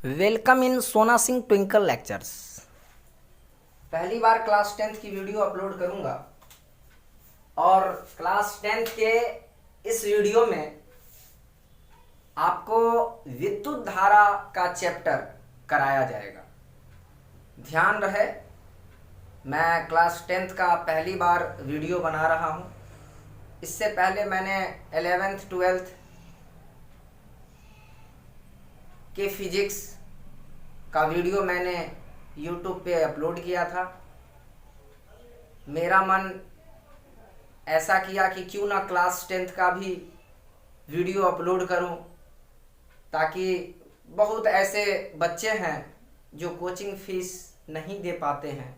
Welcome in सोना Singh twinkle lectures. पहली बार class 10th की वीडियो अपलोड करूंगा और क्लास 10th के इस वीडियो में आपको विद्युत धारा का चैप्टर कराया जाएगा। ध्यान रहे, मैं क्लास 10th का पहली बार वीडियो बना रहा हूं। इससे पहले मैंने 11th 12th के फिजिक्स का वीडियो मैंने YouTube पे अपलोड किया था। मेरा मन ऐसा किया कि क्यों ना क्लास 10th का भी वीडियो अपलोड करूं, ताकि बहुत ऐसे बच्चे हैं जो कोचिंग फीस नहीं दे पाते हैं,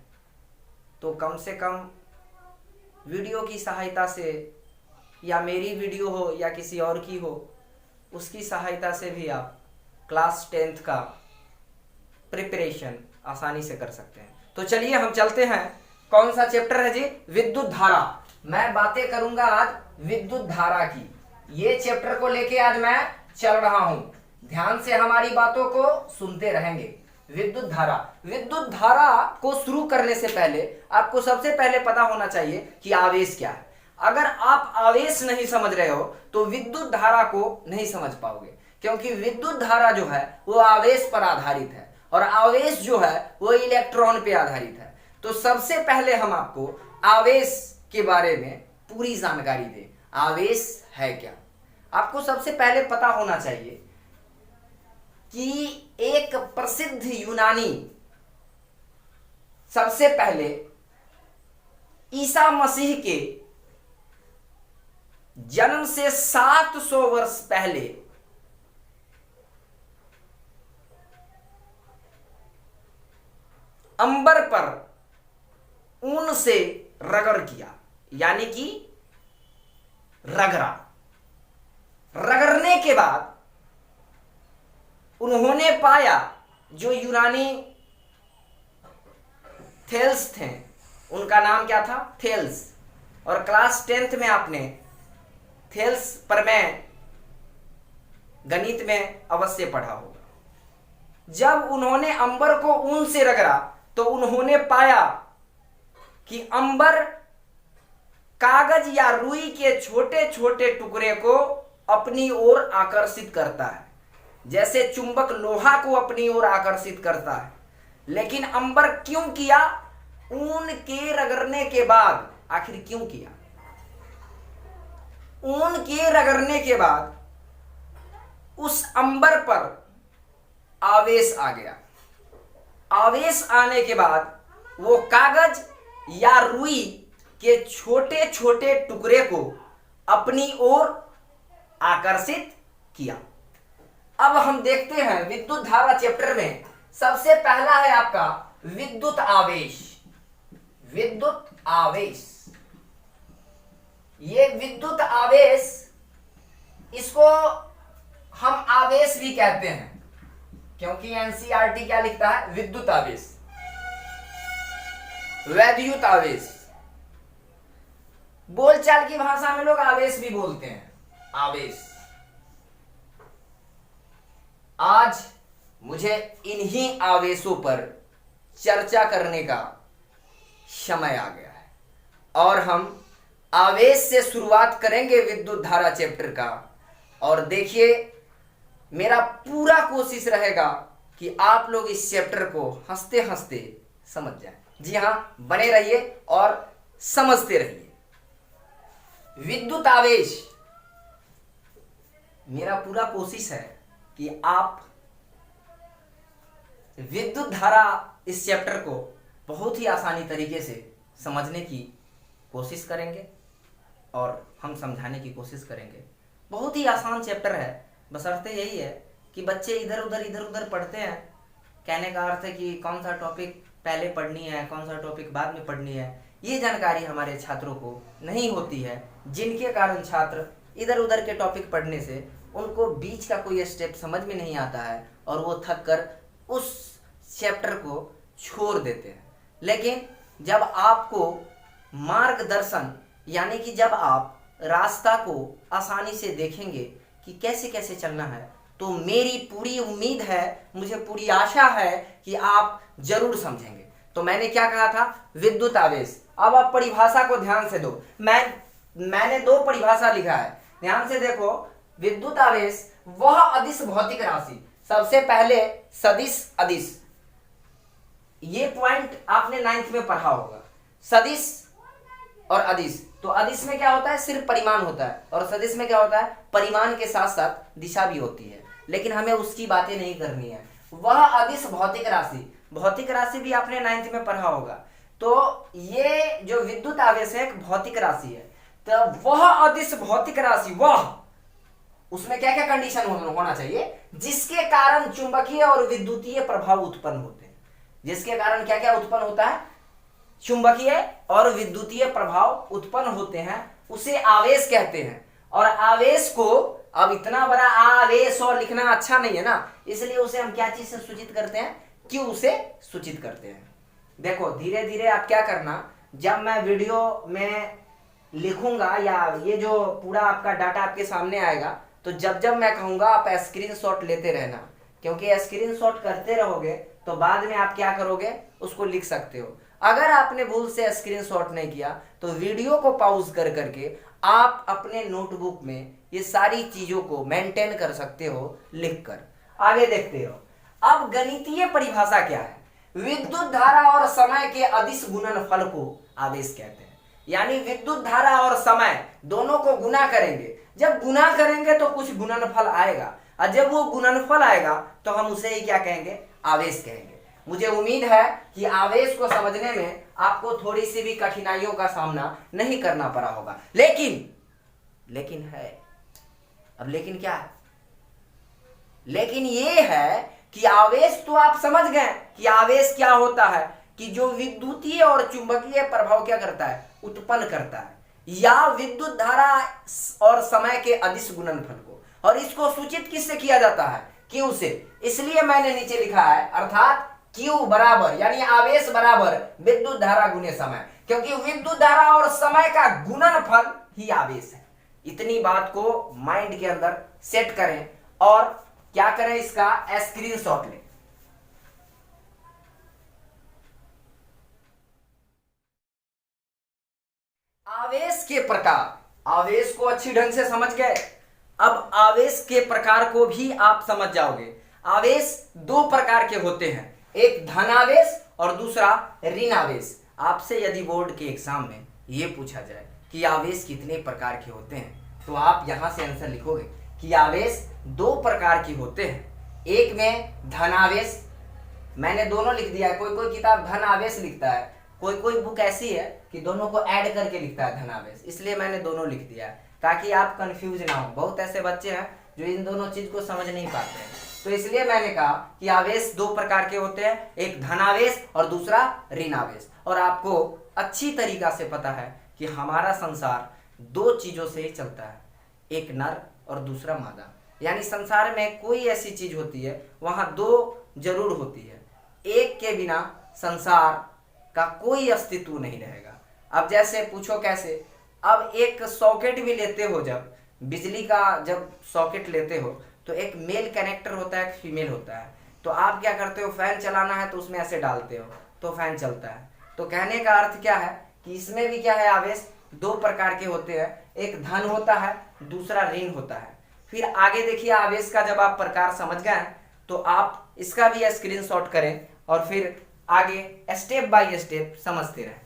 तो कम से कम वीडियो की सहायता से, या मेरी वीडियो हो या किसी और की हो, उसकी सहायता से भी आप क्लास 10th का प्रिपरेशन आसानी से कर सकते हैं। तो चलिए हम चलते हैं। कौन सा चैप्टर है जी? विद्युत धारा। मैं बातें करूंगा आज विद्युत धारा की। ये चैप्टर को लेके आज मैं चल रहा हूं। ध्यान से हमारी बातों को सुनते रहेंगे। विद्युत धारा। विद्युत धारा को शुरू करने से पहले आपको सबसे पहले पता होना चाहिए कि आवेश क्या है। अगर आप आवेश नहीं समझ रहे हो तो विद्युत धारा को नहीं समझ पाओगे, क्योंकि विद्युत धारा जो है वो आवेश पर आधारित है और आवेश जो है वो इलेक्ट्रॉन पे आधारित है। तो सबसे पहले हम आपको आवेश के बारे में पूरी जानकारी दें। आवेश है क्या? आपको सबसे पहले पता होना चाहिए कि एक प्रसिद्ध यूनानी सबसे पहले ईसा मसीह के जन्म से 700 वर्ष पहले अंबर पर ऊन से रगड़ किया, यानी कि रगड़ा। रगड़ने के बाद उन्होंने पाया, जो यूनानी थेल्स थे, उनका नाम क्या था? थेल्स। और क्लास 10th में आपने थेल्स प्रमेय गणित में अवश्य पढ़ा होगा। जब उन्होंने अंबर को ऊन से रगड़ा तो उन्होंने पाया कि अंबर कागज या रुई के छोटे छोटे टुकड़े को अपनी ओर आकर्षित करता है, जैसे चुंबक लोहा को अपनी ओर आकर्षित करता है। लेकिन अंबर क्यों किया? ऊन के रगड़ने के बाद। आखिर क्यों किया? ऊन के रगड़ने के बाद उस अंबर पर आवेश आ गया। आवेश आने के बाद वो कागज या रुई के छोटे छोटे टुकड़े को अपनी ओर आकर्षित किया। अब हम देखते हैं विद्युत धारा चैप्टर में सबसे पहला है आपका विद्युत आवेश। विद्युत आवेश, ये विद्युत आवेश, इसको हम आवेश भी कहते हैं, क्योंकि एनसीईआरटी क्या लिखता है? विद्युत आवेश, वैद्युत आवेश। बोलचाल की भाषा में लोग आवेश भी बोलते हैं। आवेश। आज मुझे इन्हीं आवेशों पर चर्चा करने का समय आ गया है और हम आवेश से शुरुआत करेंगे विद्युत धारा चैप्टर का। और देखिए, मेरा पूरा कोशिश रहेगा कि आप लोग इस चैप्टर को हंसते हंसते समझ जाएं। जी हां, बने रहिए और समझते रहिए। विद्युत आवेश, मेरा पूरा कोशिश है कि आप विद्युत धारा इस चैप्टर को बहुत ही आसानी तरीके से समझने की कोशिश करेंगे और हम समझाने की कोशिश करेंगे। बहुत ही आसान चैप्टर है, बशर्ते यही है कि बच्चे इधर उधर पढ़ते हैं। कहने का अर्थ है कि कौन सा टॉपिक पहले पढ़नी है, कौन सा टॉपिक बाद में पढ़नी है, ये जानकारी हमारे छात्रों को नहीं होती है, जिनके कारण छात्र इधर उधर के टॉपिक पढ़ने से उनको बीच का कोई स्टेप समझ में नहीं आता है और वो थक कर उस चैप्टर को छोड़ देते हैं। लेकिन जब आपको मार्गदर्शन, यानी कि जब आप रास्ता को आसानी से देखेंगे कि कैसे कैसे चलना है, तो मेरी पूरी उम्मीद है, मुझे पूरी आशा है कि आप जरूर समझेंगे। तो मैंने क्या कहा था, विद्युत आवेश। अब आप परिभाषा को ध्यान से दो, मैंने दो परिभाषा लिखा है, ध्यान से देखो। विद्युत आवेश वह अदिश भौतिक राशि, सबसे पहले सदिश अदिश, ये पॉइंट आपने 9th में पढ़ा होगा। सदिश और अदिश, तो अदिश में क्या होता है, सिर्फ परिमाण होता है, और सदिश में क्या होता है, परिमाण के साथ साथ दिशा भी होती है। लेकिन हमें उसकी बातें नहीं करनी है। वह अदिश भौतिक राशि, भौतिक राशि भी आपने 9th में पढ़ा होगा। तो ये जो विद्युत आवेश है एक भौतिक राशि है। तो वह अदिश भौतिक राशि, वह, उसमें क्या क्या कंडीशन होना चाहिए, जिसके कारण चुंबकीय और विद्युतीय प्रभाव उत्पन्न होते हैं। जिसके कारण क्या क्या उत्पन्न होता है, चुंबकीय और विद्युतीय प्रभाव उत्पन्न होते हैं, उसे आवेश कहते हैं। और आवेश को, अब इतना बड़ा आवेश और लिखना अच्छा नहीं है ना, इसलिए उसे हम क्या चीज से सूचित करते हैं, क्यू से सूचित करते हैं। देखो धीरे धीरे आप क्या करना, जब मैं वीडियो में लिखूंगा या ये जो पूरा आपका डाटा आपके सामने आएगा, तो जब जब मैं कहूंगा आप स्क्रीनशॉट लेते रहना, क्योंकि स्क्रीनशॉट करते रहोगे तो बाद में आप क्या करोगे, उसको लिख सकते हो। अगर आपने भूल से स्क्रीनशॉट नहीं किया तो वीडियो को पॉज कर करके आप अपने नोटबुक में ये सारी चीजों को मेंटेन कर सकते हो लिखकर। आगे देखते हो। अब गणितीय परिभाषा क्या है, विद्युत धारा और समय के अदिश गुणनफल को आवेश कहते हैं। यानी विद्युत धारा और समय दोनों को गुना करेंगे, जब गुना करेंगे तो कुछ गुणनफल आएगा, और जब वो गुणनफल आएगा तो हम उसे ही क्या कहेंगे, आवेश कहेंगे। मुझे उम्मीद है कि आवेश को समझने में आपको थोड़ी सी भी कठिनाइयों का सामना नहीं करना पड़ा होगा। लेकिन है, अब लेकिन क्या है, लेकिन ये है कि आवेश तो आप समझ गए कि आवेश क्या होता है, कि जो विद्युतीय और चुंबकीय प्रभाव क्या करता है, उत्पन्न करता है, या विद्युत धारा और समय के अदिश गुणनफल को। और इसको सूचित किससे किया जाता है, क्यू से। इसलिए मैंने नीचे लिखा है, अर्थात क्यू बराबर, यानी आवेश बराबर विद्युत धारा गुने समय, क्योंकि विद्युत धारा और समय का गुणनफल ही आवेश है। इतनी बात को माइंड के अंदर सेट करें और क्या करें, इसका स्क्रीनशॉट लें। आवेश के प्रकार, आवेश को अच्छी ढंग से समझ गए। अब आवेश के प्रकार को भी आप समझ जाओगे। आवेश दो प्रकार के होते हैं, एक धनावेश और दूसरा ऋण आवेश। आपसे यदि बोर्ड के एग्जाम में यह पूछा जाए कि आवेश कितने प्रकार के होते हैं, तो आप यहां से आंसर लिखोगे कि आवेश दो प्रकार के होते हैं। एक में धनावेश, मैंने दोनों लिख दिया है। कोई कोई किताब धन आवेश लिखता है, कोई कोई बुक ऐसी है कि दोनों को ऐड करके लिखता है धनावेश, इसलिए मैंने दोनों लिख दिया है ताकि आप कंफ्यूज ना हो। बहुत ऐसे बच्चे हैं जो इन दोनों चीज को समझ नहीं पाते हैं, तो इसलिए मैंने कहा कि आवेश दो प्रकार के होते हैं, एक धनावेश और दूसरा ऋण आवेश। और आपको अच्छी तरीका से पता है कि हमारा संसार दो चीजों से ही चलता है, एक नर और दूसरा मादा। यानी संसार में कोई ऐसी चीज होती है वहां दो जरूर होती है, एक के बिना संसार का कोई अस्तित्व नहीं रहेगा। अब जैसे पूछो कैसे, अब एक सॉकेट भी लेते हो, जब बिजली का जब सॉकेट लेते हो तो एक मेल कनेक्टर होता है, एक फीमेल होता है। तो आप क्या करते हो, फैन चलाना है तो उसमें ऐसे डालते हो तो फैन चलता है। तो कहने का अर्थ क्या है कि इसमें भी क्या है, आवेश दो प्रकार के होते हैं, एक धन होता है, दूसरा ऋण होता है। फिर आगे देखिए, आवेश का जब आप प्रकार समझ गए तो आप इसका भी स्क्रीनशॉट करें और फिर आगे स्टेप बाय स्टेप समझते रहें।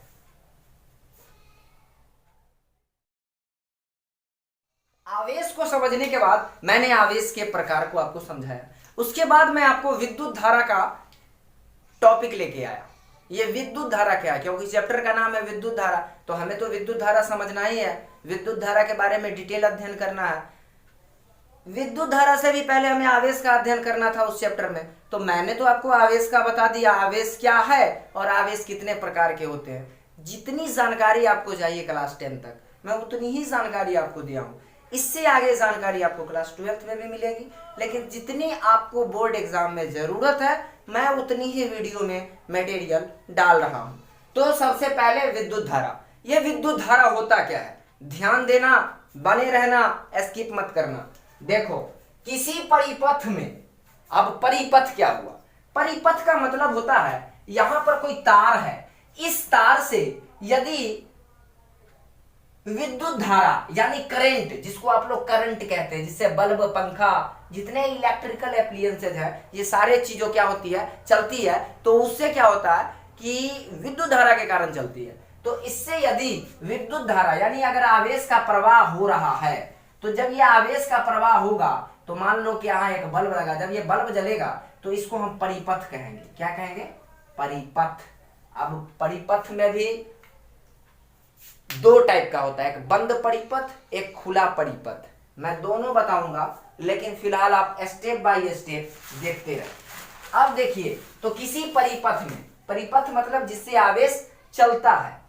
आवेश को समझने के बाद मैंने आवेश के प्रकार को आपको समझाया, उसके बाद मैं आपको विद्युत धारा का टॉपिक लेके आया। ये विद्युत धारा क्या है, क्योंकि चैप्टर का नाम है विद्युत धारा, तो हमें तो विद्युत धारा समझना ही है, विद्युत धारा के बारे में डिटेल अध्ययन करना है। विद्युत धारा से भी पहले हमें आवेश का अध्ययन करना था उस चैप्टर में, तो मैंने तो आपको आवेश का बता दिया, आवेश क्या है और आवेश कितने प्रकार के होते हैं। जितनी जानकारी आपको चाहिए क्लास 10 तक मैं उतनी ही जानकारी आपको दिया हूँ। इससे आगे जानकारी आपको क्लास 12th में भी मिलेगी, लेकिन जितनी आपको बोर्ड एग्जाम में जरूरत है मैं उतनी ही वीडियो में मटेरियल डाल रहा हूँ। तो सबसे पहले विद्युत धारा, ये विद्युत धारा होता क्या है, ध्यान देना, बने रहना, स्किप मत करना। देखो किसी परिपथ में, अब परिपथ क्या हुआ? परिपथ का मतलब होता है यहां पर कोई तार है, इस तार से यदि विद्युत धारा यानी करंट, जिसको आप लोग करंट कहते हैं, जिससे बल्ब, पंखा, जितने इलेक्ट्रिकल एप्लियंसेज है, ये सारे चीजों क्या होती है, चलती है, तो उससे क्या होता है कि विद्युत धारा के कारण चलती है। तो इससे यदि विद्युत धारा यानी अगर आवेश का प्रवाह हो रहा है, तो जब ये आवेश का प्रवाह होगा तो मान लो कि यहाँ एक बल्ब लगा, जब ये बल्ब जलेगा तो इसको हम परिपथ कहेंगे। क्या कहेंगे? परिपथ। अब परिपथ में भी दो टाइप का होता है, एक बंद परिपथ, एक खुला परिपथ। मैं दोनों बताऊंगा, लेकिन फिलहाल आप स्टेप बाय स्टेप देखते रहे। अब देखिए, तो किसी परिपथ में, परिपथ मतलब जिससे आवेश चलता है,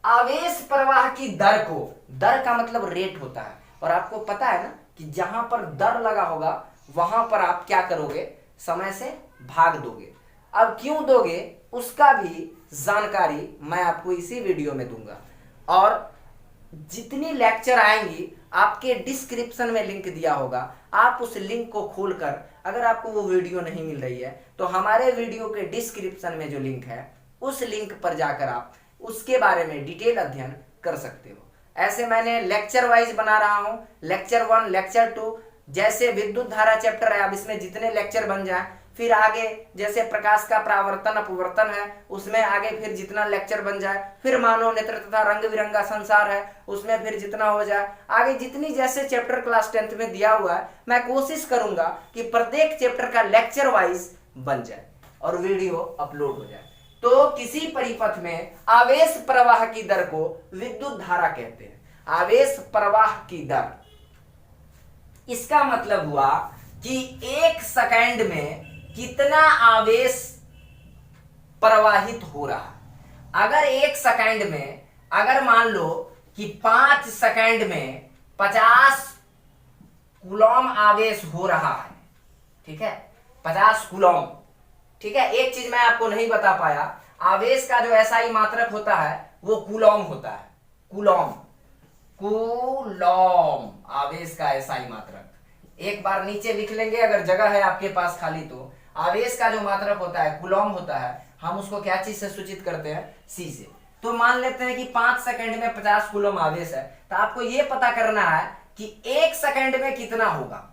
आवेश प्रवाह की दर को, दर का मतलब रेट होता है, और आपको पता है ना कि जहां पर दर लगा होगा वहां पर आप क्या करोगे, समय से भाग दोगे। अब क्यों दोगे उसका भी जानकारी मैं आपको इसी वीडियो में दूंगा, और जितनी लेक्चर आएंगी आपके डिस्क्रिप्शन में लिंक दिया होगा, आप उस लिंक को खोलकर, अगर आपको वो वीडियो नहीं मिल रही है तो हमारे वीडियो के डिस्क्रिप्शन में जो लिंक है उस लिंक पर जाकर आप उसके बारे में डिटेल अध्ययन कर सकते हो। ऐसे मैंने लेक्चर वाइज बना रहा हूं, लेक्चर 1, लेक्चर 2, जैसे विद्युत धारा चैप्टर है, अब इसमें जितने लेक्चर बन जाए, फिर आगे जैसे प्रकाश का परावर्तन अपवर्तन है उसमें आगे फिर जितना लेक्चर बन जाए, फिर मानव नेत्र तथा रंग बिरंगा संसार है उसमें फिर जितना हो जाए, आगे जितनी जैसे चैप्टर क्लास 10th में दिया हुआ है, मैं कोशिश करूंगा कि प्रत्येक चैप्टर का लेक्चर वाइज बन जाए और वीडियो अपलोड हो जाए। तो किसी परिपथ में आवेश प्रवाह की दर को विद्युत धारा कहते हैं। आवेश प्रवाह की दर, इसका मतलब हुआ कि एक सेकंड में कितना आवेश प्रवाहित हो रहा है। अगर एक सेकंड में, अगर मान लो कि 5 सेकंड में 50 कूलॉम आवेश हो रहा है, ठीक है, 50 कूलॉम, ठीक है। एक चीज मैं आपको नहीं बता पाया, आवेश का जो एसआई मात्रक होता है वो कूलॉम होता है। कूलॉम, कूलॉम आवेश का एसआई मात्रक, एक बार नीचे लिख लेंगे अगर जगह है आपके पास खाली, तो आवेश का जो मात्रक होता है कूलॉम होता है, हम उसको क्या चीज से सूचित करते हैं, सी से। तो मान लेते हैं कि 5 सेकंड में 50 कूलॉम आवेश है, तो आपको यह पता करना है कि एक सेकंड में कितना होगा।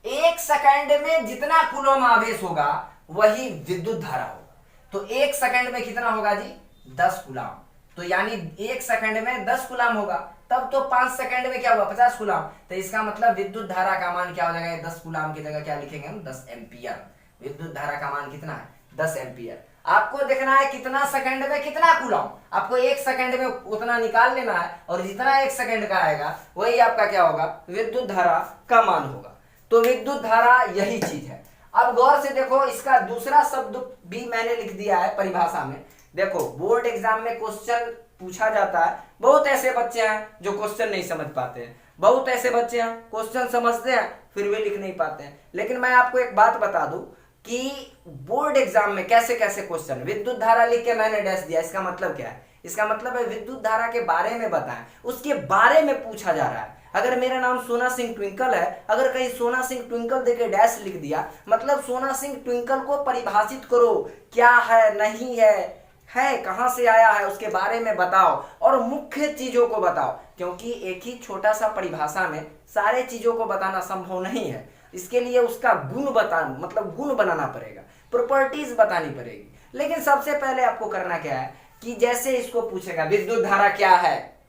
एक सेकंड में जितना कूलॉम आवेश होगा वही विद्युत धारा होगा। तो एक सेकंड में कितना होगा जी, 10 कूलॉम। तो यानी एक सेकंड में 10 कूलॉम होगा, तब तो 5 सेकंड में क्या हुआ, 50 कूलॉम। तो इसका मतलब विद्युत धारा का मान क्या हो जाएगा, 10 कूलॉम की जगह क्या लिखेंगे हम, 10 एम्पियर। विद्युत धारा का मान कितना है, 10 एम्पियर। आपको देखना है कितना सेकंड में कितना कूलॉम, आपको एक सेकंड में उतना निकाल लेना है, और जितना एक सेकंड का आएगा वही आपका क्या होगा, विद्युत धारा का मान होगा। तो विद्युत धारा यही चीज है। अब गौर से देखो, इसका दूसरा शब्द भी मैंने लिख दिया है परिभाषा में। देखो, बोर्ड एग्जाम में क्वेश्चन पूछा जाता है, बहुत ऐसे बच्चे हैं जो क्वेश्चन नहीं समझ पाते हैं, बहुत ऐसे बच्चे हैं क्वेश्चन समझते हैं फिर भी लिख नहीं पाते हैं। लेकिन मैं आपको एक बात बता दूं कि बोर्ड एग्जाम में कैसे कैसे क्वेश्चन, विद्युत धारा लिख के मैंने डैश दिया, इसका मतलब क्या है, इसका मतलब है विद्युत धारा के बारे में बताएं, उसके बारे में पूछा जा रहा है। अगर मेरा नाम सोना सिंह ट्विंकल है, अगर कहीं सोना सिंह ट्विंकल देके डैश लिख दिया, मतलब सोना सिंह ट्विंकल को परिभाषित करो, क्या है, नहीं है कहां से आया है, उसके बारे में बताओ और मुख्य चीजों को बताओ, क्योंकि एक ही छोटा सा परिभाषा में सारे चीजों को बताना संभव नहीं है। इसके लिए उसका गुण मतलब गुण बनाना पड़ेगा, प्रॉपर्टीज बतानी पड़ेगी। लेकिन सबसे पहले आपको करना क्या है कि जैसे इसको पूछेगा विद्युत धारा क्या है,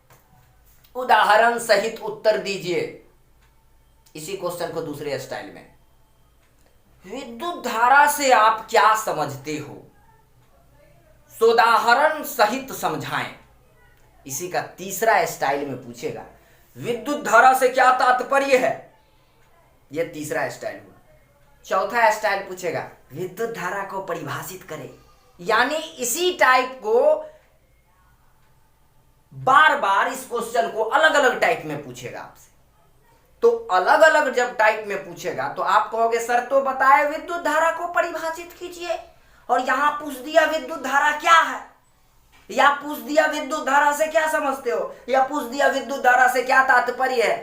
उदाहरण सहित उत्तर दीजिए। इसी क्वेश्चन को दूसरे स्टाइल में, विद्युत धारा से आप क्या समझते हो, उदाहरण सहित समझाएं। इसी का तीसरा स्टाइल में पूछेगा विद्युत धारा से क्या तात्पर्य है, यह तीसरा स्टाइल हुआ। चौथा स्टाइल पूछेगा विद्युत धारा को परिभाषित करें, यानी इसी टाइप को बार बार इस क्वेश्चन को अलग अलग टाइप में पूछेगा आपसे। तो अलग अलग जब टाइप में पूछेगा तो आप कहोगे सर तो बताए विद्युत धारा को परिभाषित कीजिए, और यहां पूछ दिया विद्युत धारा क्या है, या पूछ दिया विद्युत धारा से क्या समझते हो, या पूछ दिया विद्युत धारा से क्या तात्पर्य है।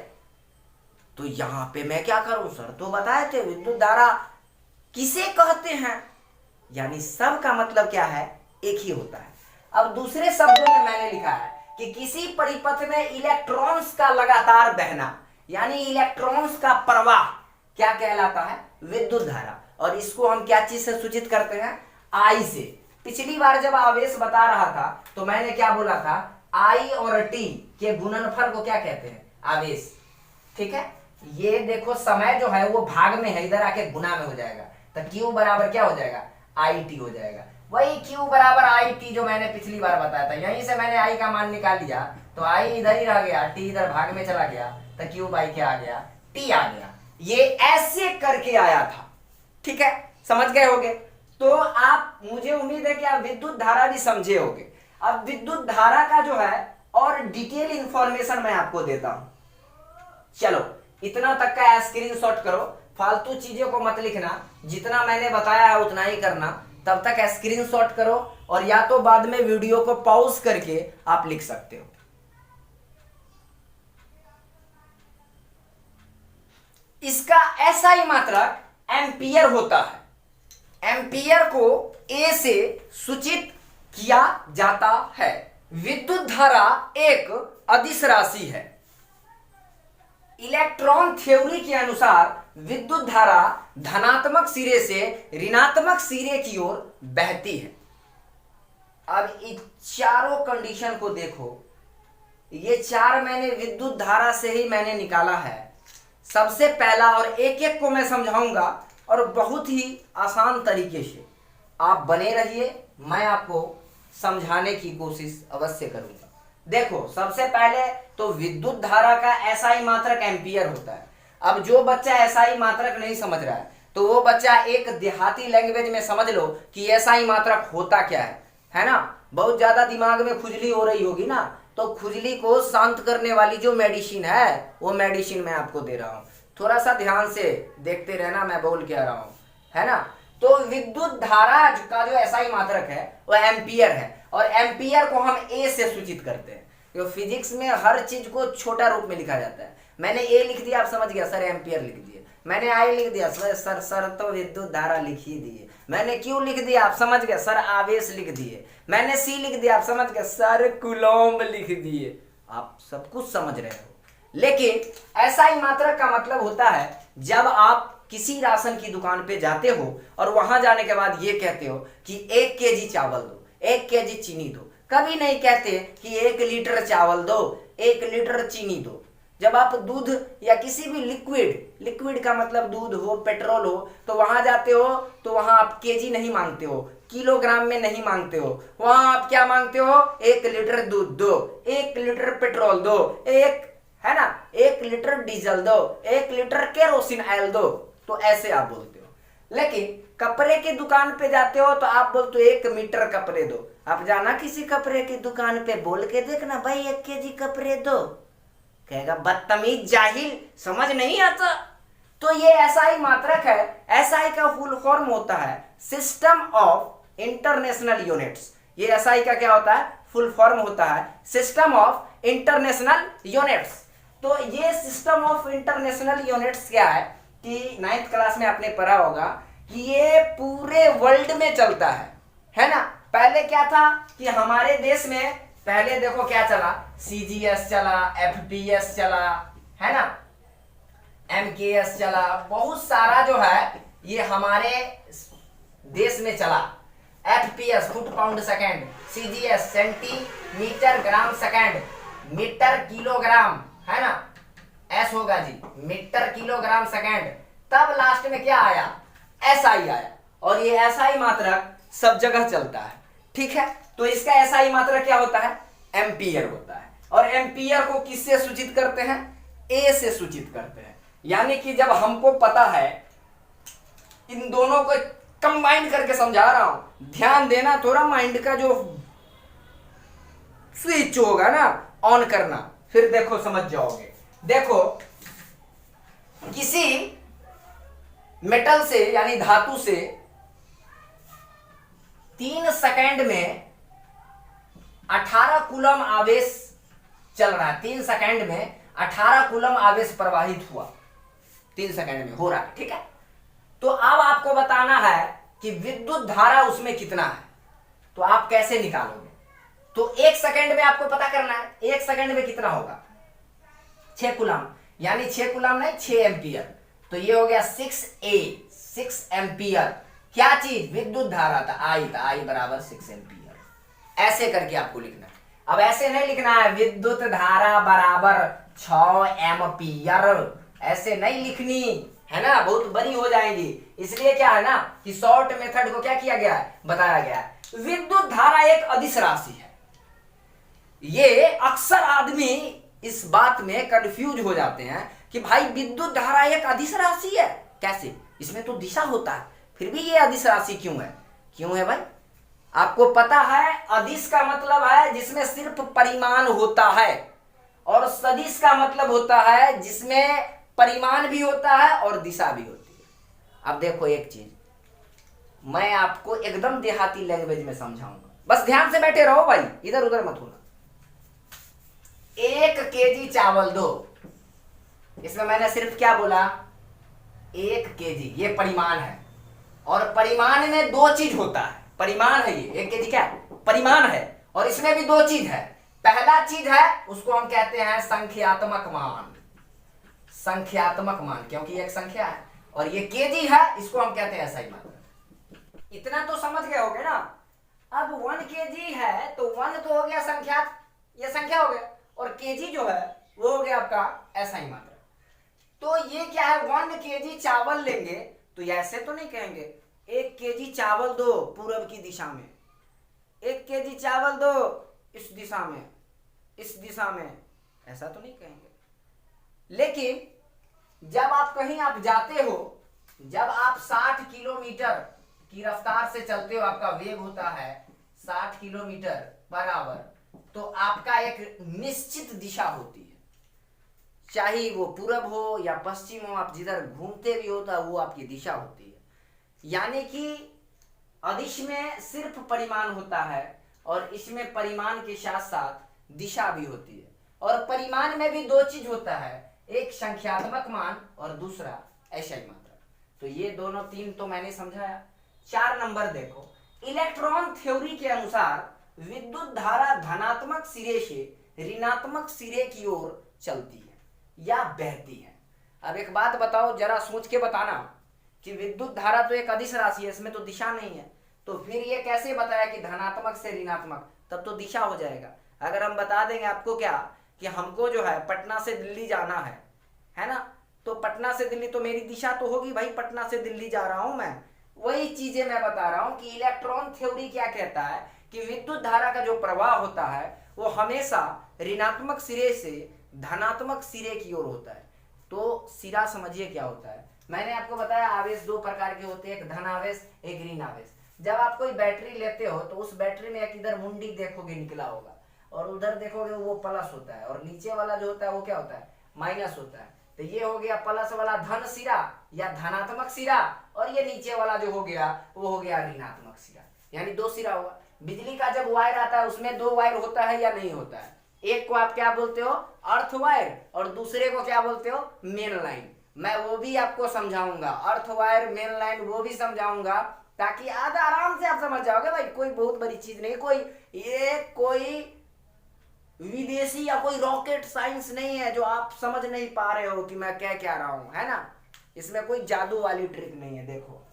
तो यहाँ पे मैं क्या करूं, सर तो बताए थे विद्युत धारा किसे कहते हैं, यानी सब का मतलब क्या है, एक ही होता है। अब दूसरे शब्दों में मैंने लिखा है कि किसी परिपथ में इलेक्ट्रॉन्स का लगातार बहना, यानी इलेक्ट्रॉन्स का प्रवाह क्या कहलाता है, विद्युत धारा। और इसको हम क्या चीज से सूचित करते हैं, आई से। पिछली बार जब आवेश बता रहा था तो मैंने क्या बोला था, आई और टी के गुणनफल को क्या कहते हैं, आवेश। ठीक है, ये देखो समय जो है वो भाग में है, इधर आके गुना में हो जाएगा, तो Q बराबर क्या हो जाएगा, आई टी हो जाएगा। वही Q बराबर आई टी जो मैंने पिछली बार बताया था, यहीं से मैंने आई का मान निकाल लिया, तो आई इधर ही रह गया, टी इधर भाग में चला गया, तो Q बाई क्या आ गया, टी आ गया। ये ऐसे करके आया था। ठीक है, समझ गए होगे। तो आप, मुझे उम्मीद है कि आप विद्युत धारा भी समझे होगे। अब विद्युत धारा का जो है और डिटेल इंफॉर्मेशन मैं आपको देता हूं। चलो इतना तक का स्क्रीनशॉट करो, फालतू चीजों को मत लिखना, जितना मैंने बताया है उतना ही करना। तब तक स्क्रीनशॉट करो, और या तो बाद में वीडियो को पॉज करके आप लिख सकते हो। इसका एसआई मात्रक एम्पियर होता है। एम्पियर को ए से सूचित किया जाता है। विद्युत धारा एक अदिश राशि है। इलेक्ट्रॉन थ्योरी के अनुसार विद्युत धारा धनात्मक सिरे से ऋणात्मक सिरे की ओर बहती है। अब इन चारों कंडीशन को देखो, ये चार मैंने विद्युत धारा से ही मैंने निकाला है। सबसे पहला, और एक एक को मैं समझाऊंगा और बहुत ही आसान तरीके से, आप बने रहिए, मैं आपको समझाने की कोशिश अवश्य करूंगा। देखो सबसे पहले तो विद्युत धारा का एसआई मात्रक एम्पियर होता है। अब जो बच्चा एसआई मात्रक नहीं समझ रहा है तो वो बच्चा एक देहाती लैंग्वेज में समझ लो कि एसआई मात्रक होता क्या है ना। बहुत ज्यादा दिमाग में खुजली हो रही होगी ना, तो खुजली को शांत करने वाली जो मेडिसिन है वो मेडिसिन मैं आपको दे रहा हूँ। थोड़ा सा ध्यान से देखते रहना मैं बोल क्या रहा हूँ, है ना। तो विद्युत धारा का जो एसआई मात्रक है वो एम्पियर है, और एम्पियर को हम ए से सूचित करते हैं। तो फिजिक्स में हर चीज को छोटा रूप में लिखा जाता है। मैंने ए लिख दिया, आप समझ गया, सर एम्पियर लिख दिए। मैंने आई लिख दिया, सर तो विद्युत धारा लिख ही दिए। मैंने क्यू लिख दिया, आप समझ गए, सर आवेश लिख दिए। मैंने सी लिख दिया, आप समझ गए, सर कूलॉम्ब लिख दिए। आप सब कुछ समझ रहे हो। लेकिन एसआई मात्रक का मतलब होता है जब आप किसी राशन की दुकान पे जाते हो और वहां जाने के बाद ये कहते हो कि 1 केजी चावल दो, 1 केजी चीनी दो। कभी नहीं कहते कि 1 लीटर चावल दो, 1 लीटर चीनी दो। जब आप दूध या किसी भी लिक्विड का मतलब दूध हो, पेट्रोल हो, तो वहां जाते हो तो वहां आप केजी नहीं मांगते हो, किलोग्राम में नहीं मांगते हो। वहां आप क्या मांगते हो, 1 लीटर दूध दो, 1 लीटर पेट्रोल दो, 1 लीटर डीजल दो, 1 लीटर केरोसिन ऑयल दो। तो ऐसे आप बोलते हो। लेकिन कपड़े की दुकान पे जाते हो तो आप बोलते हो 1 मीटर कपड़े दो। आप जाना किसी कपड़े की दुकान पे, बोल के देखना भाई 1 केजी कपड़े दो, कहेगा बदतमीज जाहिल, समझ नहीं आता। तो ये एसआई मात्रक है। एसआई का फुल फॉर्म होता है सिस्टम ऑफ इंटरनेशनल यूनिट्स। ये एसआई का क्या होता है, फुल फॉर्म होता है सिस्टम ऑफ इंटरनेशनल यूनिट्स। तो ये सिस्टम ऑफ इंटरनेशनल यूनिट्स क्या है कि 9th क्लास में आपने पढ़ा होगा कि ये पूरे वर्ल्ड में चलता है ना। पहले क्या था कि हमारे देश में पहले देखो क्या चला, सीजीएस चला, एफपीएस चला, है ना, एमकेएस चला, बहुत सारा जो है ये हमारे देश में चला। FPS foot pound second, CGS centimetre gram second, metre kilogram, है ना, एस होगा जी, मीटर किलोग्राम सेकेंड। तब लास्ट में क्या आया, एसआई आया, और ये एसआई मात्रक सब जगह चलता है। ठीक है, तो इसका एसआई मात्रक क्या होता है, एम्पियर होता है। और एम्पियर को किससे सूचित करते हैं, ए से सूचित करते हैं। यानी कि जब हमको पता है, इन दोनों को कंबाइन करके समझा रहा हूं, ध्यान देना थोड़ा, माइंड का जो स्विच होगा ना ऑन करना, फिर देखो समझ जाओगे। देखो किसी मेटल से यानी धातु से 3 सेकंड में 18 कूलम आवेश चल रहा है। 3 सेकंड में 18 कूलम आवेश प्रवाहित हुआ। 3 सेकंड में हो रहा है, ठीक है। तो अब आपको बताना है कि विद्युत धारा उसमें कितना है, तो आप कैसे निकालोगे? तो 1 सेकंड में आपको पता करना है 1 सेकंड में कितना होगा, 6 कूलम, यानी 6 कूलम नहीं 6 एम्पियर। तो ये हो गया 6 एम्पियर। क्या चीज? विद्युत धारा था आई बराबर 6 एम्पियर। ऐसे करके आपको लिखना है। अब ऐसे नहीं लिखना है विद्युत धारा बराबर 6 एम्पियर, ऐसे नहीं लिखनी है ना, बहुत बड़ी हो जाएंगी। इसलिए क्या है ना कि शॉर्ट मेथड को क्या किया गया है, बताया गया है। विद्युत धारा एक अदिश राशि है। ये अक्सर आदमी इस बात में कंफ्यूज हो जाते हैं कि भाई विद्युत धारा एक अदिश राशि है, कैसे? इसमें तो दिशा होता है, फिर भी ये अदिश राशि क्यों है? क्यों है भाई? आपको पता है अदिश का मतलब है जिसमें सिर्फ परिमाण होता है, और सदिश का मतलब होता है जिसमें परिमाण भी होता है और दिशा भी होती है। अब देखो एक चीज मैं आपको एकदम देहाती लैंग्वेज में समझाऊंगा, बस ध्यान से बैठे रहो भाई, इधर उधर मत होना। 1 केजी चावल दो, इसमें मैंने सिर्फ क्या बोला, 1 केजी, ये परिमाण है। और परिमाण में 2 चीज होता है, परिमाण है ये 1 केजी क्या परिमाण है, और इसमें भी 2 चीज है। पहला चीज है उसको हम कहते हैं संख्यात्मक मान, संख्यात्मक मान, क्योंकि एक संख्या है, और ये केजी है, इसको हम कहते हैं SI मात्रा। इतना तो समझ गए होगे ना। अब 1 केजी है तो 1 तो हो गया संख्या, ये संख्या हो गया, और केजी जो है वो हो गया आपका SI मात्रा। तो ये क्या है, 1 केजी चावल लेंगे तो ऐसे तो नहीं कहेंगे 1 केजी चावल दो पूरब की दिशा में, 1 केजी चावल दो इस दिशा में, इस दिशा में, ऐसा तो नहीं कहेंगे। लेकिन जब आप कहीं आप जाते हो, जब आप 60 किलोमीटर की रफ्तार से चलते हो, आपका वेग होता है 60 किलोमीटर पर आवर, तो आपका एक निश्चित दिशा होती है, चाहे वो पूरब हो या पश्चिम हो, आप जिधर घूमते भी हो तो वो आपकी दिशा होती है। यानी कि अदिश में सिर्फ परिमाण होता है और इसमें परिमाण के साथ साथ दिशा भी होती है, और परिमाण में भी 2 चीज होता है, एक संख्यात्मक मान और दूसरा SI मात्रा। तो ये दोनों 3 तो मैंने समझाया। 4 नंबर देखो, इलेक्ट्रॉन थ्योरी के अनुसार विद्युत धारा धनात्मक सिरे से ऋणात्मक सिरे की ओर चलती है या बहती है। अब एक बात बताओ, जरा सोच के बताना कि विद्युत धारा तो एक अदिश राशि है, इसमें तो दिशा नहीं है, तो फिर ये कैसे बताया कि धनात्मक से ऋणात्मक, तब तो दिशा हो जाएगा। अगर हम बता देंगे आपको क्या कि हमको जो है पटना से दिल्ली जाना है ना, तो पटना से दिल्ली तो मेरी दिशा तो होगी भाई, पटना से दिल्ली जा रहा हूं मैं। वही चीजें मैं बता रहा हूं कि इलेक्ट्रॉन थ्योरी क्या कहता है कि विद्युत धारा का जो प्रवाह होता है वो हमेशा ऋणात्मक सिरे से धनात्मक सिरे की ओर होता है। तो सिरा समझिए क्या होता है। मैंने आपको बताया आवेश 2 प्रकार के होते हैं, एक धन आवेश एक ऋण आवेश। जब आप कोई बैटरी लेते हो तो उस बैटरी में एक इधर मुंडी देखोगे निकला होगा, और उधर देखोगे वो प्लस होता है, और नीचे वाला जो होता है वो क्या होता है, माइनस होता है। तो ये हो गया प्लस वाला धन सिरा या धनात्मक सिरा, और ये नीचे वाला जो हो गया वो हो गया ऋणात्मक सिरा, यानी 2 सिरा हुआ। बिजली का जब वायर आता है उसमें 2 वायर होता है या नहीं होता है? एक को आप क्या बोलते हो, अर्थ वायर, और दूसरे को क्या बोलते हो, मेन लाइन। मैं वो भी आपको समझाऊंगा, अर्थ वायर मेन लाइन वो भी समझाऊंगा, ताकि आज आराम से आप समझ जाओगे भाई, कोई बहुत बड़ी चीज नहीं, कोई विदेशी या कोई रॉकेट साइंस नहीं है जो आप समझ नहीं पा रहे हो कि मैं क्या रहा हूं, है ना। इसमें कोई जादू वाली ट्रिक नहीं है। देखो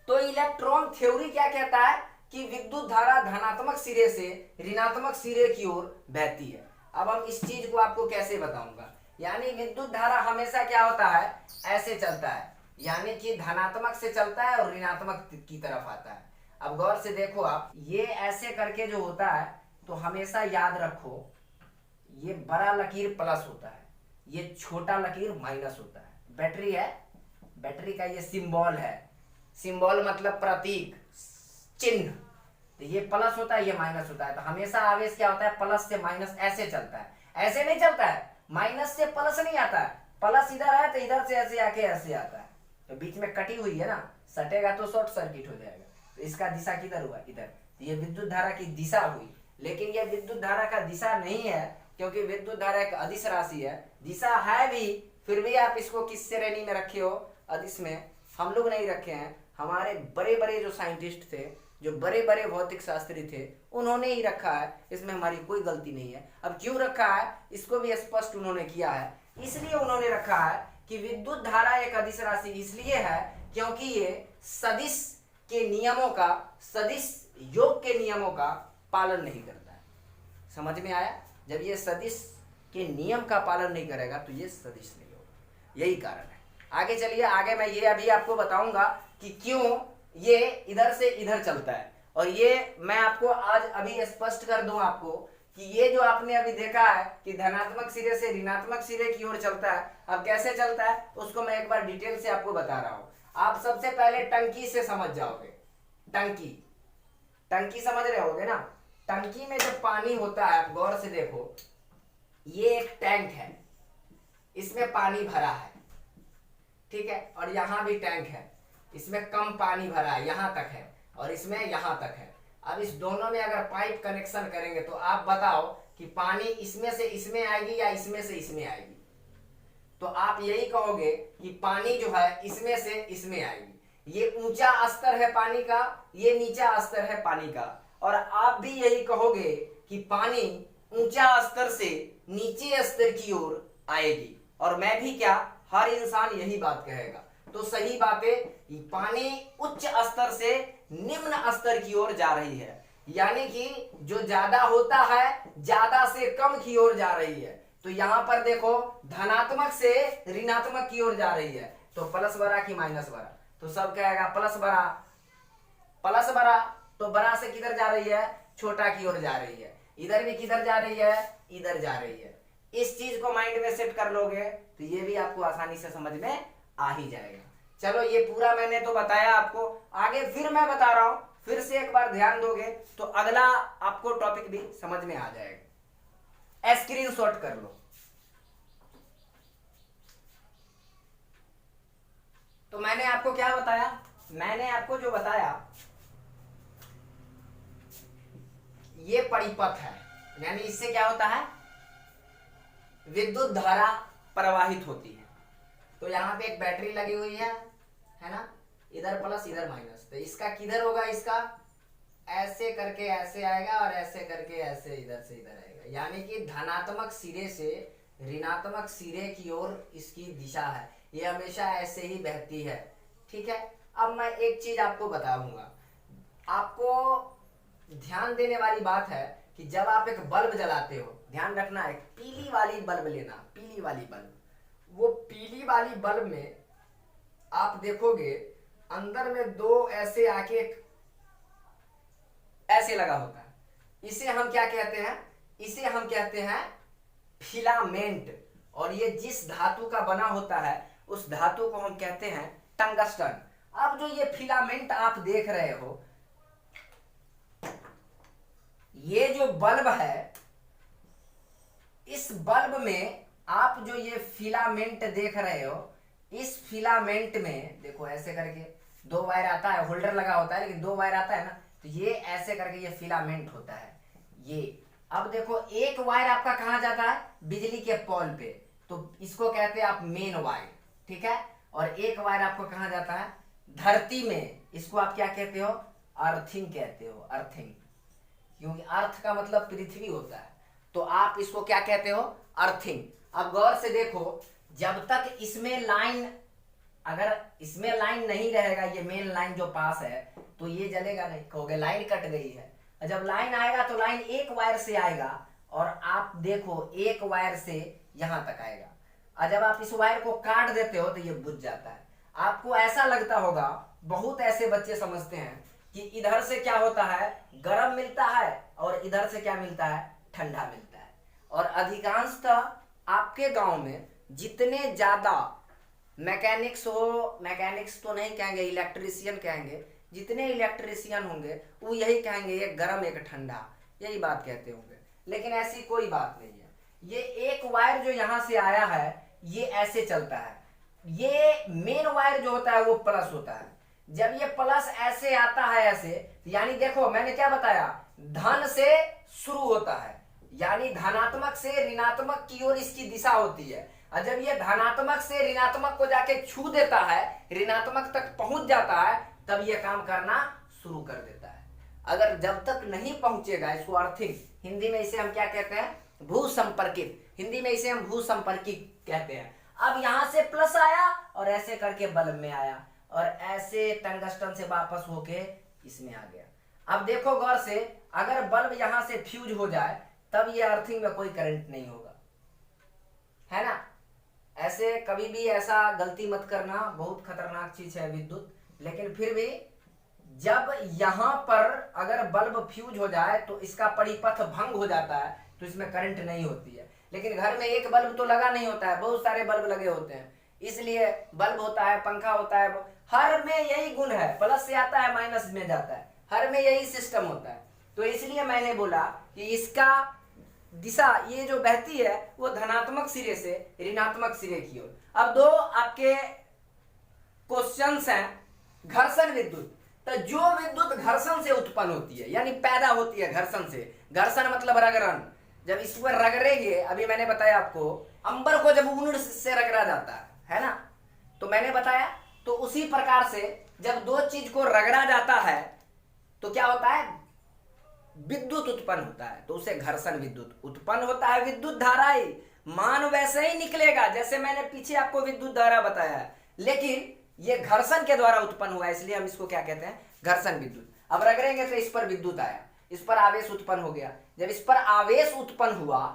तो इलेक्ट्रॉन थ्योरी क्या कहता है कि विद्युत धारा धनात्मक सिरे से ऋणात्मक सिरे की ओर बहती है। अब हम इस चीज को आपको कैसे बताऊंगा, यानी विद्युत धारा हमेशा क्या होता है, ऐसे चलता है, यानी कि धनात्मक से चलता है और ऋणात्मक की तरफ आता है। अब गौर से देखो आप, ये ऐसे करके जो होता है तो हमेशा याद रखो, ये बड़ा लकीर प्लस होता है, ये छोटा लकीर माइनस होता है। बैटरी है, बैटरी का ये सिंबल है, सिंबल मतलब प्रतीक चिन्ह, तो ये प्लस होता है ये माइनस होता है। तो हमेशा आवेश क्या होता है, प्लस से माइनस ऐसे चलता है, ऐसे नहीं चलता है, माइनस से प्लस नहीं आता है, प्लस इधर है तो इधर से ऐसे आके ऐसे आता है, तो बीच में कटी हुई है ना, सटेगा तो शॉर्ट सर्किट हो जाएगा। तो इसका दिशा किधर हुआ, इधर। तो ये विद्युत धारा की दिशा हुई, लेकिन ये विद्युत धारा का दिशा नहीं है, क्योंकि विद्युत धारा एक अदिश राशि है। दिशा है भी फिर भी आप इसको किस श्रेणी में रखे हो? अदिश में। हम लोग नहीं रखे हैं, हमारे बड़े बड़े जो साइंटिस्ट थे, जो बड़े बड़े भौतिक शास्त्री थे, उन्होंने ही रखा है। इसमें हमारी कोई गलती नहीं है। अब क्यों रखा है इसको भी स्पष्ट उन्होंने किया है। इसलिए उन्होंने रखा है कि विद्युत धारा एक अदिश राशि इसलिए है क्योंकि ये सदिश के नियमों का, सदिश योग के नियमों का पालन नहीं करता है। समझ में आया? जब ये सदिश के नियम का पालन नहीं करेगा तो ये सदिश नहीं होगा, यही कारण है। आगे चलिए, आगे मैं ये अभी आपको बताऊंगा कि क्यों ये इधर से इधर चलता है। और ये मैं आपको आज अभी स्पष्ट कर दूं आपको कि ये जो आपने अभी देखा है कि धनात्मक सिरे से ऋणात्मक सिरे की ओर चलता है, अब कैसे चलता है उसको मैं एक बार डिटेल से आपको बता रहा हूं। आप सबसे पहले टंकी से समझ जाओगे। टंकी, टंकी समझ रहे होगे ना? टंकी में जब पानी होता है, आप गौर से देखो, ये एक टैंक है, इसमें पानी भरा है, ठीक है, और यहां भी टैंक है, इसमें कम पानी भरा है, यहां तक है, और इसमें यहां तक है। अब इस दोनों में अगर पाइप कनेक्शन करेंगे तो आप बताओ कि पानी इसमें से इसमें आएगी या इसमें से इसमें आएगी? तो आप यही कहोगे कि पानी जो है इसमें से इसमें आएगी। ये ऊंचा स्तर है पानी का, ये नीचा स्तर है पानी का। और आप भी यही कहोगे कि पानी ऊंचा स्तर से नीचे स्तर की ओर आएगी। और मैं भी क्या, हर इंसान यही बात कहेगा। तो सही बात है, पानी उच्च स्तर से निम्न स्तर की ओर जा रही है, यानी कि जो ज्यादा होता है ज्यादा से कम की ओर जा रही है। तो यहां पर देखो, धनात्मक से ऋणात्मक की ओर जा रही है, तो प्लस बड़ा कि माइनस बड़ा? तो सब कहेगा प्लस बड़ा। प्लस बड़ा तो बड़ा से किधर जा रही है? छोटा की ओर जा रही है। इधर भी किधर जा रही है? इधर जा रही है। इस चीज को माइंड में सेट कर लोगे तो ये भी आपको आसानी से समझ में आ ही जाएगा। चलो, ये पूरा मैंने तो बताया आपको, आगे फिर मैं बता रहा हूं, फिर से एक बार ध्यान दोगे तो अगला आपको टॉपिक भी समझ में आ जाएगा। स्क्रीन शॉट कर लो। तो मैंने आपको क्या बताया? मैंने आपको जो बताया, ये परिपथ है, यानी इससे क्या होता है? विद्युत धारा प्रवाहित होती है। तो यहाँ पे एक बैटरी लगी हुई है ना, इधर प्लस इधर माइनस, तो इसका किधर होगा? इसका ऐसे करके ऐसे आएगा और ऐसे करके ऐसे इधर से इधर आएगा, यानी कि धनात्मक सिरे से ऋणात्मक सिरे की ओर इसकी दिशा है। ये हमेशा ऐसे ही बहती है, ठीक है। अब मैं एक चीज आपको बताऊंगा, आपको ध्यान देने वाली बात है कि जब आप एक बल्ब जलाते हो, ध्यान रखना, एक पीली वाली बल्ब लेना, पीली वाली बल्ब। वो पीली वाली बल्ब में आप देखोगे अंदर में दो ऐसे आके ऐसे लगा होता है। इसे हम क्या कहते हैं? इसे हम कहते हैं फिलामेंट। और ये जिस धातु का बना होता है उस धातु को हम कहते हैं टंगस्टन। अब जो ये फिलामेंट आप देख रहे हो, ये जो बल्ब है, इस बल्ब में आप जो ये फिलामेंट देख रहे हो, इस फिलामेंट में देखो ऐसे करके दो वायर आता है, होल्डर लगा होता है लेकिन दो वायर आता है ना, तो ये ऐसे करके ये फिलामेंट होता है। ये अब देखो, एक वायर आपका कहां जाता है? बिजली के पोल पे, तो इसको कहते हैं आप मेन वायर, ठीक है। और एक वायर आपको कहां जाता है? धरती में, इसको आप क्या कहते हो? अर्थिंग कहते हो, अर्थिंग, क्योंकि अर्थ का मतलब पृथ्वी होता है, तो आप इसको क्या कहते हो? अर्थिंग। अब गौर से देखो, जब तक इसमें लाइन, अगर इसमें लाइन नहीं रहेगा, ये मेन लाइन जो पास है, तो ये जलेगा नहीं, कहोगे लाइन कट गई है। और जब लाइन आएगा तो लाइन एक वायर से आएगा, और आप देखो एक वायर से यहां तक आएगा, और जब आप इस वायर को काट देते हो तो ये बुझ जाता है। आपको ऐसा लगता होगा, बहुत ऐसे बच्चे समझते हैं कि इधर से क्या होता है? गर्म मिलता है, और इधर से क्या मिलता है? ठंडा मिलता है। और अधिकांशतः आपके गांव में जितने ज्यादा मैकेनिक्स हो, मैकेनिक्स तो नहीं कहेंगे, इलेक्ट्रीशियन कहेंगे, जितने इलेक्ट्रीशियन होंगे वो यही कहेंगे एक गर्म एक ठंडा, यही बात कहते होंगे। लेकिन ऐसी कोई बात नहीं है। ये एक वायर जो यहां से आया है ये ऐसे चलता है, ये मेन वायर जो होता है वो प्लस होता है। जब ये प्लस ऐसे आता है ऐसे, यानी देखो मैंने क्या बताया, धन से शुरू होता है, यानी धनात्मक से ऋणात्मक की ओर इसकी दिशा होती है। और जब ये धनात्मक से ऋणात्मक को जाके छू देता है, ऋणात्मक तक पहुंच जाता है, तब ये काम करना शुरू कर देता है। अगर जब तक नहीं पहुंचेगा, इसको अर्थिंग, हिंदी में इसे हम क्या कहते हैं, भू संपर्कित, हिंदी में इसे हम भू संपर्कित कहते हैं। अब यहां से प्लस आया और ऐसे करके बल्ब में आया और ऐसे टंगस्टन से वापस होके इसमें आ गया। अब देखो गौर से, अगर बल्ब यहां से फ्यूज हो जाए तब ये अर्थिंग में कोई करंट नहीं होगा, है ना। ऐसे कभी भी ऐसा गलती मत करना, बहुत खतरनाक चीज है विद्युत। लेकिन फिर भी जब यहां पर अगर बल्ब फ्यूज हो जाए तो इसका परिपथ भंग हो जाता है, तो इसमें करंट नहीं होती है। लेकिन घर में एक बल्ब तो लगा नहीं होता है, बहुत सारे बल्ब लगे होते हैं, इसलिए बल्ब होता है, पंखा होता है, हर में यही गुण है, प्लस से आता है माइनस में जाता है, हर में यही सिस्टम होता है। तो इसलिए मैंने बोला कि इसका दिशा ये जो बहती है वो धनात्मक सिरे से ऋणात्मक सिरे की ओर। अब दो आपके क्वेश्चंस हैं, घर्षण विद्युत। तो जो विद्युत घर्षण से उत्पन्न होती है, यानी पैदा होती है घर्षण से, घर्षण मतलब रगड़न, जब इस पर रगड़ेंगे, अभी मैंने बताया आपको, अंबर को जब ऊन से रगड़ा जाता है ना, तो मैंने बताया, तो उसी प्रकार से जब दो चीज को रगड़ा जाता है तो क्या होता है, विद्युत उत्पन्न होता है, तो उसे घर्षण विद्युत उत्पन्न होता है। विद्युत धारा ही मान वैसे ही निकलेगा जैसे मैंने पीछे आपको विद्युत धारा बताया है, लेकिन ये घर्षण के द्वारा उत्पन्न हुआ है, इसलिए हम इसको क्या कहते हैं, घर्षण विद्युत। अब रगड़ेंगे तो इस पर विद्युत आया, इस पर आवेश उत्पन्न हो गया। जब इस पर आवेश उत्पन्न हुआ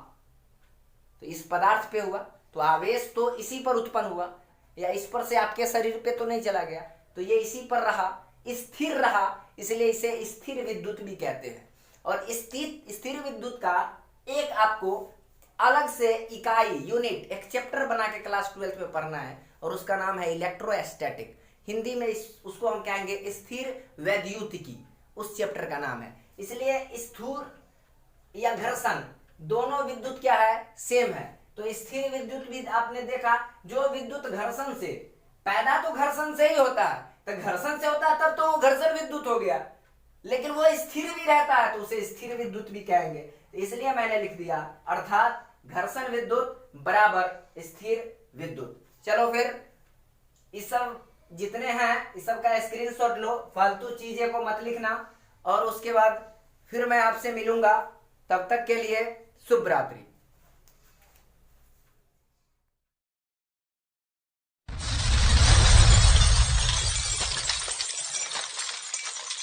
तो इस पदार्थ पे हुआ, तो आवेश तो इसी पर उत्पन्न हुआ, या इस पर से आपके शरीर पे तो नहीं चला गया, तो ये इसी पर रहा, स्थिर रहा, इसलिए इसे स्थिर विद्युत भी कहते हैं। और स्थिर विद्युत का एक आपको अलग से इकाई, यूनिट, एक चैप्टर बना के क्लास 12 में पढ़ना है, और उसका नाम है इलेक्ट्रोस्टैटिक। हिंदी में उसको हम कहेंगे स्थिर वैद्युतिकी, उस चैप्टर का नाम है। इसलिए स्थिर या घर्षण दोनों विद्युत क्या है, सेम है। तो स्थिर विद्युत भी आपने देखा, जो विद्युत घर्षण से पैदा, तो घर्षण से ही होता है, तो घर्षण से होता है तब तो वो घर्षण विद्युत हो गया, लेकिन वो स्थिर भी रहता है तो उसे स्थिर विद्युत भी कहेंगे। तो इसलिए मैंने लिख दिया, अर्थात घर्षण विद्युत बराबर स्थिर विद्युत। चलो फिर इस सब जितने हैं इस सब का स्क्रीनशॉट लो, फालतू चीजें को मत लिखना, और उसके बाद फिर मैं आपसे मिलूंगा। तब तक के लिए शुभ रात्रि।